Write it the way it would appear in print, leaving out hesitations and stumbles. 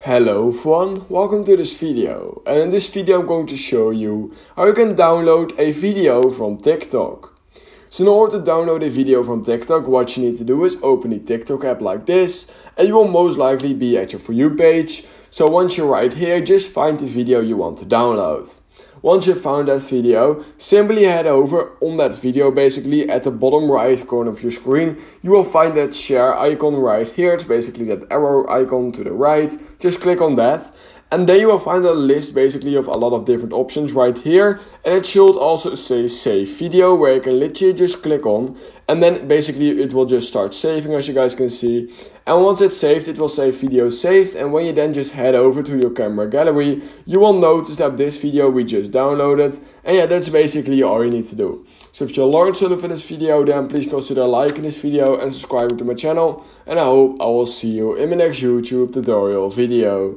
Hello everyone, welcome to this video, and in this video I'm going to show you how you can download a video from TikTok. So in order to download a video from TikTok, what you need to do is open the TikTok app like this, and you will most likely be at your For You page. So once you're right here, just find the video you want to download. Once you've found that video, simply head over on that video. Basically at the bottom right corner of your screen, you will find that share icon right here. It's basically that arrow icon to the right. Just click on that. And then you will find a list basically of a lot of different options right here. And it should also say save video, where you can literally just click on. And then basically it will just start saving, as you guys can see. And once it's saved, it will say video saved. And when you then just head over to your camera gallery, you will notice that this video we just downloaded. And yeah, that's basically all you need to do. So if you learned something from this video, then please consider liking this video and subscribing to my channel. And I hope I will see you in my next YouTube tutorial video.